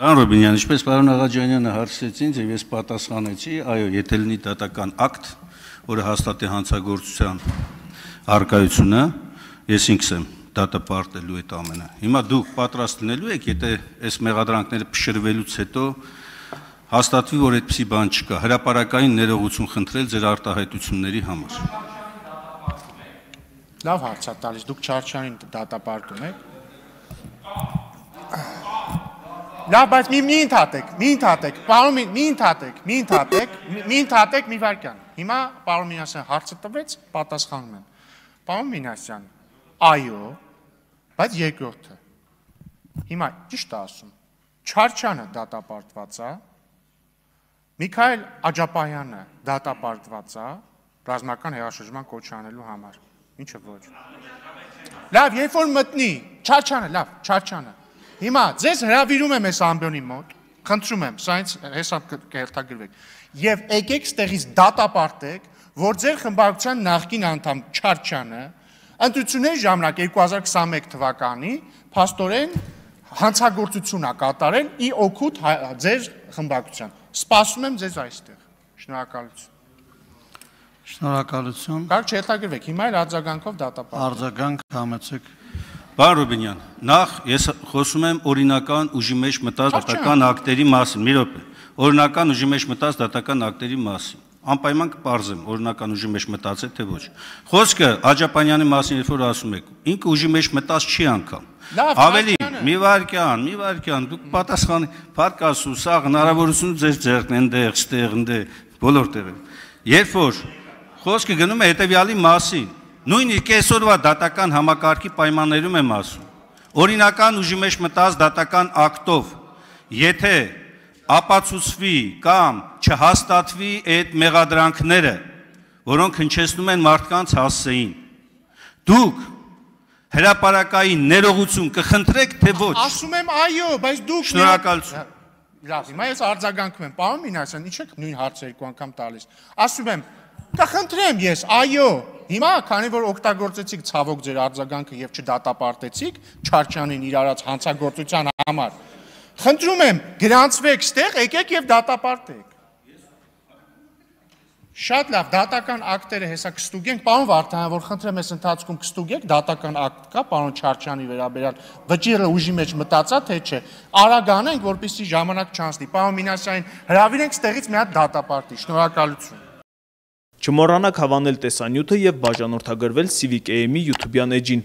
Պարոն Ռուբինյան, ինչպես պարոն Աղաջանյանը հարցրեց ինձ եւ ես պատասխանեցի, այո, եթե լինի դատական ակտ, որը հաստատի հանցագործության առկայությունը, ես ինքս եմ դատապարտելու այդ ամենը։ Հիմա դուք պատրաստ լինելու եք, եթե այս մեղադրանքները փշրվելուց հետո հաստատվի, որ այդպիսի բան չկա, հրապարակային ներողություն խնդրել ձեր արտահայտությունների համար։ Լավ հարց է տալիս, դուք Չարչյանին դատապարտում եք։ Լավ, բայց մի ընդհատեք, պարոն մի ընդհատեք, մի վարքյան։ Հիմա պարոն Մինասյան հարցը տվեց, պատասխանում եմ։ Պարոն Մինասյան, այո, բայց երկրորդը։ Հիմա ճիշտ է ասում, Չարչյանը դատապարտված է, Միքայել Աջապահյանը դատապարտված է ռազմական հեղաշրջման կոչ անելու համար։ Ինչը ոչ։ Լավ, երբ որ մտնի, Չարչյանը։ Հիմա ձեզ հրավիրում եմ այս ամբյոնի մոտ, խնդրում եմ, սա ինձ հեսա կհերթագրվեք, եւ եկեք ստեղից դատապարտեք, որ ձեր խմբակցության նախկին անդամ Չարչյանը ընտրությունների ժամանակ 2021 թվականի փաստորեն հանցագործություն է կատարել ի օգուտ ձեր խմբակցության։ Սպասում եմ ձեզ այստեղ։ Շնորհակալություն։ Շնորհակալություն։ Կարող չհերթագրվեք, հիմա էլ արձագանքով դատապարտեք։ Արձագանք համեցեք։ Պարոն Ռուբինյան, նախ ես խոսում եմ օրինական ուժի մեջ մտած դատական ակտերի մասին, մի րոպե։ Օրինական ուժի մեջ մտած դատական ակտերի մասին։ Անպայման կպարզեմ, օրինական ուժի մեջ մտած է թե ոչ։ Խոսքը Աջապահյանի մասին երբ որ ասում եք, ինքը ուժի մեջ մտած չի անգամ։ Ավելի մի վարքյան, դուք պատասխանի, փառք ասու, սա հնարավորություն ձեր ձեռքն այնտեղ, ստեղ, բոլոր տեղերում։ Երբ որ խոսքը գնում է հետևյալի մասին, նույնիսկ այսօրվա դատական համակարգի պայմաններում եմ ասում, օրինական ուժի մեջ մտած դատական ակտով, եթե ապացուցվի կամ չհաստատվի այդ մեղադրանքները, որոնք հնչեցնում են մարդկանց հասցեին, դուք հրապարակային ներողություն կխնդրեք, թե ոչ։ Ասում եմ այո, բայց դուք Շնորհակալություն։ Լավ, հիմա ես արձագանքում եմ, պարոն Մինասյան, ինչ եք նույն հարցը երկու անգամ տալիս։ Ասում եմ, կխնդրեմ ես, այո։ Հիմա, քանի որ օգտագործեցիք ցավոք ձեր արձագանքը եւ չդատապարտեցիք Չարչյանին իր արած հանցագործության համար, խնդրում եմ, գրանցվեք ստեղ, եկեք եւ դատապարտեք։ Շատ լավ, դատական ակտերը հեսա կստուգենք, պարոն Վարդանյան, որ խնդրեմ ես ընթացքում կստուգեք, դատական ակտ կա, պարոն Չարչյանի վերաբերյալ վճիռը ուժի մեջ մտածա, թե չէ։ Արագ անենք, որպեսզի ժամանակ չանցնի։ Պարոն Մինասյանին հրավիրենք ստեղից մի հատ դատապարտի։ Շնորհակալություն։ Չմոռանաք հավանել տեսանյութը եւ բաժանորդագրվել Civic AM-ի YouTube-յան էջին։